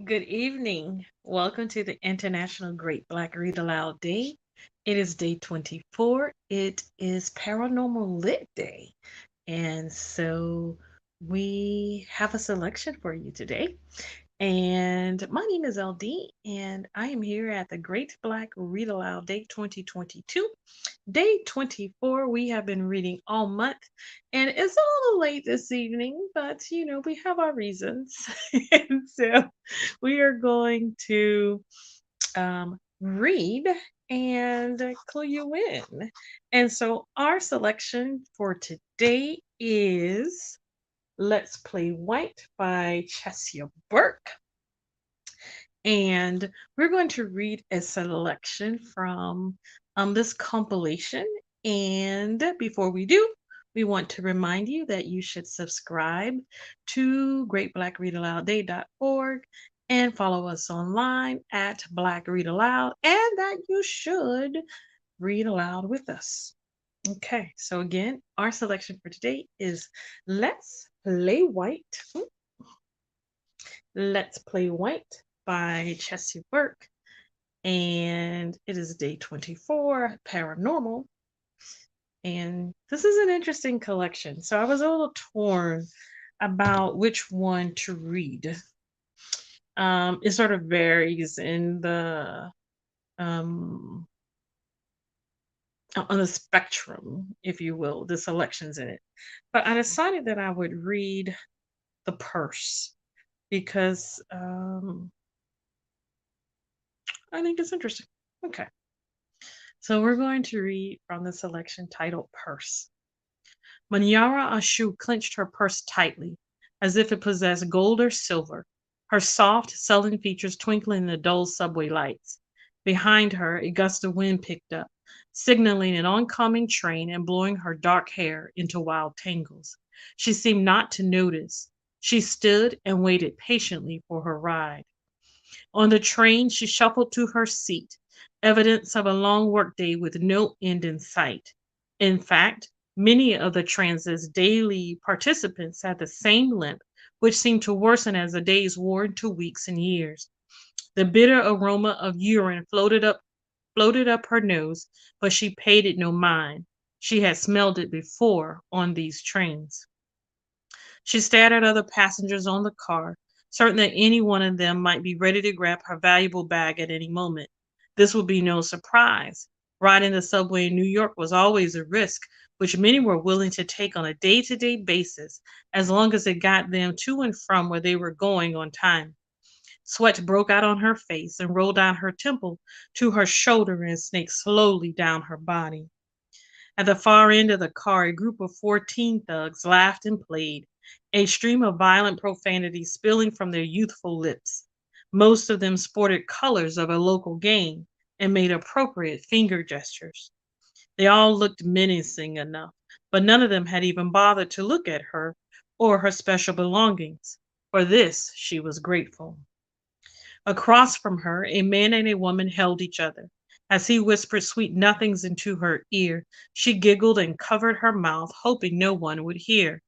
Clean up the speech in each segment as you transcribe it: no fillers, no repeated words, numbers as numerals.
Good evening. Welcome to the International Great Black Read Aloud Day. It is day 24. It is Paranormal Lit Day. And so we have a selection for you today. And my name is LD, and I am here at the Great Black Read Aloud Day 2022. Day 24, we have been reading all month, and it's a little late this evening, but we have our reasons. And so we are going to read and clue you in. And so our selection for today is Let's Play White by Chesya Burke. And we're going to read a selection from this compilation. And before we do, we want to remind you that you should subscribe to greatblackreadaloudday.org and follow us online at Black Read Aloud, and that you should read aloud with us. Okay, so again, our selection for today is Let's Play White. Let's Play White by Chesy Burke. And it is day 24, Paranormal. And this is an interesting collection. So I was a little torn about which one to read. It sort of varies in the um, on the spectrum, if you will, the selections in it. But I decided that I would read The Purse because I think it's interesting. Okay. So we're going to read from the selection titled Purse. Manyara Ashu clenched her purse tightly, as if it possessed gold or silver, her soft, sullen features twinkling in the dull subway lights. Behind her, a gust of wind picked up, signaling an oncoming train and blowing her dark hair into wild tangles. She seemed not to notice. She stood and waited patiently for her ride. On the train, she shuffled to her seat, evidence of a long workday with no end in sight. In fact, many of the transit's daily participants had the same limp, which seemed to worsen as the days wore into weeks and years. The bitter aroma of urine floated up her nose, but she paid it no mind. She had smelled it before on these trains. She stared at other passengers on the car, certain that any one of them might be ready to grab her valuable bag at any moment. This would be no surprise. Riding the subway in New York was always a risk, which many were willing to take on a day to day basis, as long as it got them to and from where they were going on time. Sweat broke out on her face and rolled down her temple to her shoulder and snaked slowly down her body. At the far end of the car, a group of 14 thugs laughed and played, a stream of violent profanity spilling from their youthful lips. Most of them sported colors of a local gang and made appropriate finger gestures. They all looked menacing enough, but none of them had even bothered to look at her or her special belongings. For this, she was grateful. Across from her, a man and a woman held each other. As he whispered sweet nothings into her ear, she giggled and covered her mouth, hoping no one would hear.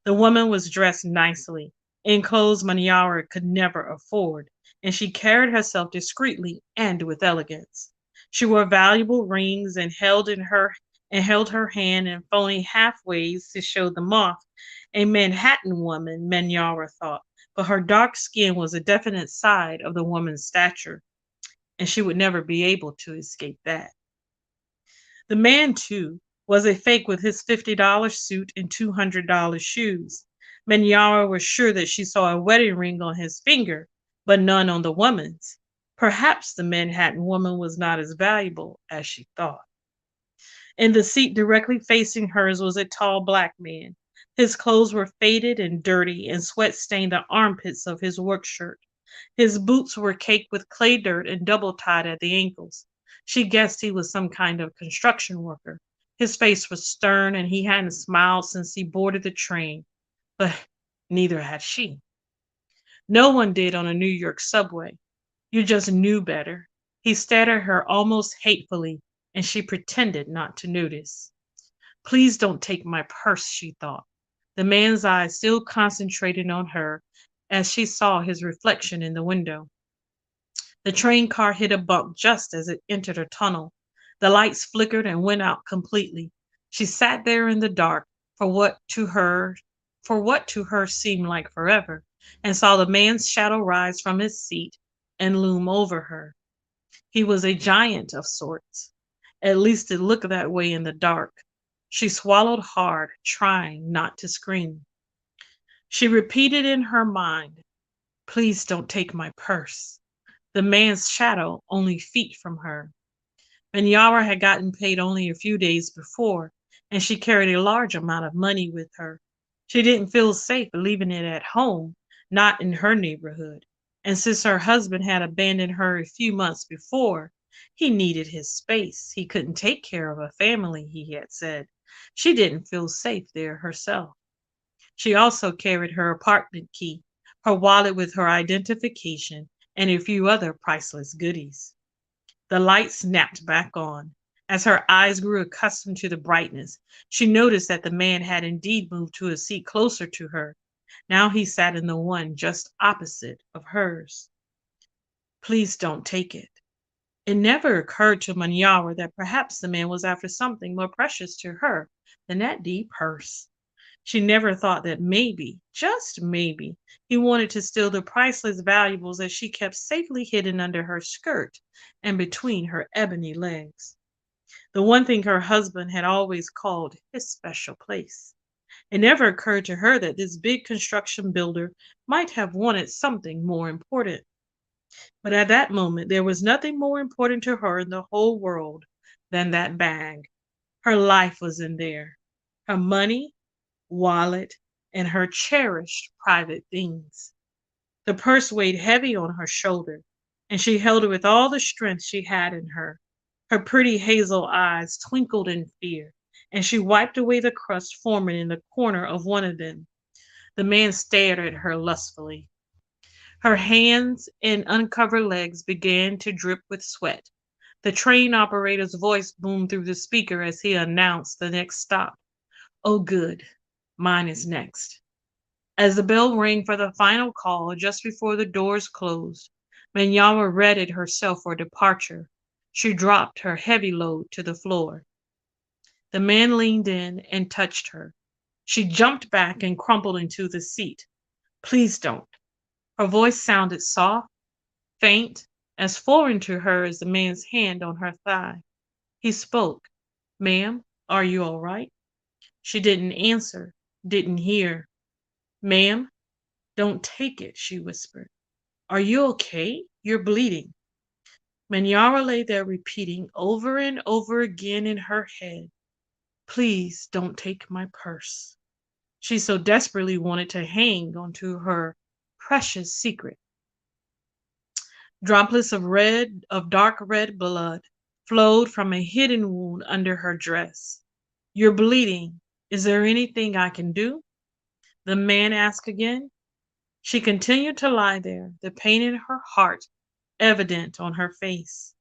The woman was dressed nicely, in clothes Manyara could never afford, and she carried herself discreetly and with elegance. She wore valuable rings and held her hand in phony halfways to show them off. A Manhattan woman, Manyara thought, but her dark skin was a definite side of the woman's stature, and she would never be able to escape that. The man, too, was a fake with his $50 suit and $200 shoes. Manyara was sure that she saw a wedding ring on his finger, but none on the woman's. Perhaps the Manhattan woman was not as valuable as she thought. In the seat directly facing hers was a tall black man. His clothes were faded and dirty, and sweat stained the armpits of his work shirt. His boots were caked with clay dirt and double tied at the ankles. She guessed he was some kind of construction worker. His face was stern, and he hadn't smiled since he boarded the train, but neither had she. No one did on a New York subway. You just knew better. He stared at her almost hatefully, and she pretended not to notice. Please don't take my purse, she thought. The man's eyes still concentrated on her as she saw his reflection in the window. The train car hit a bump just as it entered a tunnel. The lights flickered and went out completely. She sat there in the dark for what to her seemed like forever, and saw the man's shadow rise from his seat and loom over her. He was a giant of sorts. At least it looked that way in the dark. She swallowed hard, trying not to scream. She repeated in her mind, "Please don't take my purse." The man's shadow only feet from her. Minyara had gotten paid only a few days before, and she carried a large amount of money with her. She didn't feel safe leaving it at home, not in her neighborhood. And since her husband had abandoned her a few months before, he needed his space. He couldn't take care of a family, he had said. She didn't feel safe there herself. She also carried her apartment key, her wallet with her identification, and a few other priceless goodies. The light snapped back on. As her eyes grew accustomed to the brightness, she noticed that the man had indeed moved to a seat closer to her. Now he sat in the one just opposite of hers. "Please don't take it." It never occurred to Manyara that perhaps the man was after something more precious to her than that deep purse. She never thought that maybe, just maybe, he wanted to steal the priceless valuables that she kept safely hidden under her skirt and between her ebony legs. The one thing her husband had always called his special place. It never occurred to her that this big construction builder might have wanted something more important. But at that moment, there was nothing more important to her in the whole world than that bag. Her life was in there. Her money, wallet, and her cherished private things. The purse weighed heavy on her shoulder, and she held it with all the strength she had in her. Her pretty hazel eyes twinkled in fear, and she wiped away the crust forming in the corner of one of them. The man stared at her lustfully. Her hands and uncovered legs began to drip with sweat. The train operator's voice boomed through the speaker as he announced the next stop. "Oh, good. Mine is next." As the bell rang for the final call just before the doors closed, Manyama readied herself for departure. She dropped her heavy load to the floor. The man leaned in and touched her. She jumped back and crumpled into the seat. "Please don't." Her voice sounded soft, faint, as foreign to her as the man's hand on her thigh. He spoke. "Ma'am, are you all right?" She didn't answer, didn't hear. "Ma'am, don't take it," she whispered. "Are you okay? You're bleeding." Manyara lay there repeating over and over again in her head, "Please don't take my purse." She so desperately wanted to hang onto her precious secret. Droplets of dark red blood, flowed from a hidden wound under her dress. "You're bleeding. Is there anything I can do?" the man asked again. She continued to lie there, the pain in her heart evident on her face.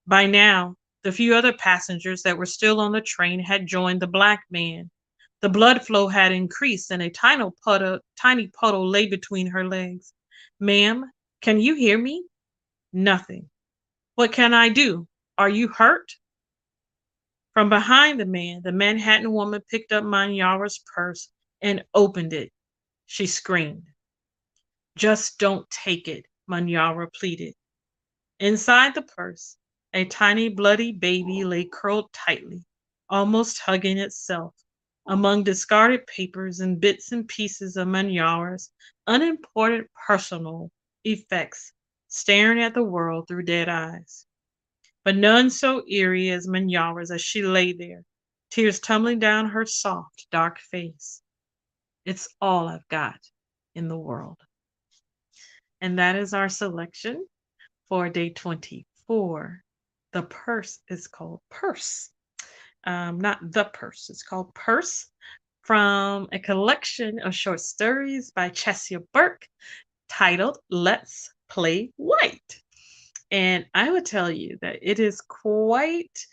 By now, the few other passengers that were still on the train had joined the black man. The blood flow had increased, and a tiny puddle lay between her legs. "Ma'am, can you hear me?" "Nothing." "What can I do? Are you hurt?" From behind the Manhattan woman picked up Manyara's purse and opened it. She screamed. "Just don't take it," Manyara pleaded. Inside the purse, a tiny bloody baby lay curled tightly, almost hugging itself, among discarded papers and bits and pieces of Manyara's unimportant personal effects, staring at the world through dead eyes. But none so eerie as Manyara's as she lay there, tears tumbling down her soft, dark face. "It's all I've got in the world." And that is our selection for day 24. The purse is called Purse. Not the purse, it's called Purse, from a collection of short stories by Chesya Burke titled Let's Play White. And I would tell you that it is quite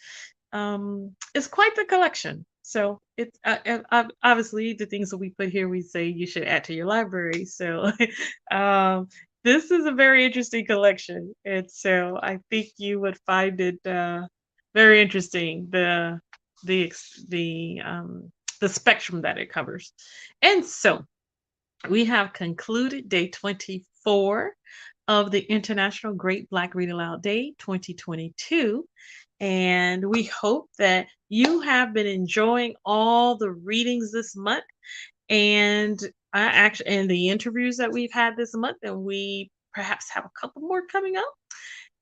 the collection. So it's obviously the things that we put here, we say you should add to your library. So, um, this is a very interesting collection, and so I think you would find it very interesting. The spectrum that it covers, and so we have concluded day 24 of the International Great Black Read Aloud Day 2022. And we hope that you have been enjoying all the readings this month and I actually and the interviews that we've had this month, and we perhaps have a couple more coming up.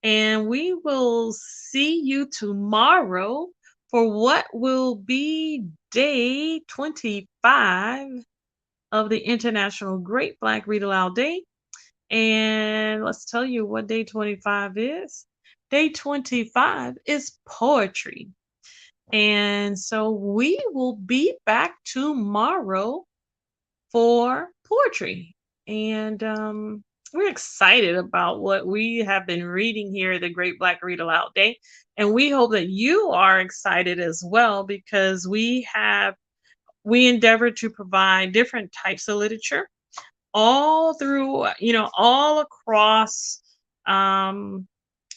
And we will see you tomorrow for what will be day 25 of the International Great Black Read Aloud Day. And let's tell you what day 25 is. Day 25 is poetry. And so we will be back tomorrow for poetry. And we're excited about what we have been reading here at the Great Black Read Aloud Day. And we hope that you are excited as well because we endeavor to provide different types of literature all through, all across um,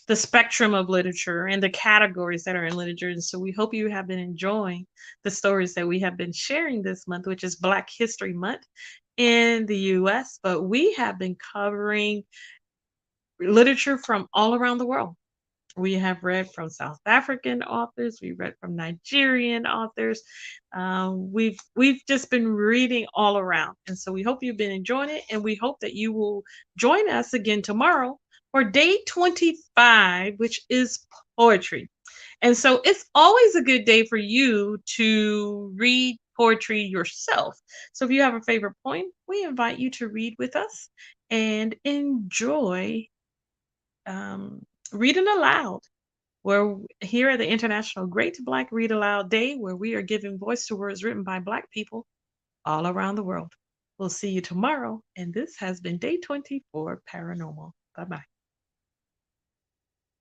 the spectrum of literature and the categories that are in literature. And so we hope you have been enjoying the stories that we have been sharing this month, which is Black History Month in the US. But we have been covering literature from all around the world. We have read from South African authors. We read from Nigerian authors. We've just been reading all around, and so we hope you've been enjoying it, and we hope that you will join us again tomorrow for day 25, which is poetry. And so it's always a good day for you to read poetry yourself. So if you have a favorite poem, we invite you to read with us and enjoy um, reading aloud. We're here at the International Great Black Read Aloud Day, where we are giving voice to words written by Black people all around the world. We'll see you tomorrow, and this has been day 24 Paranormal. Bye bye.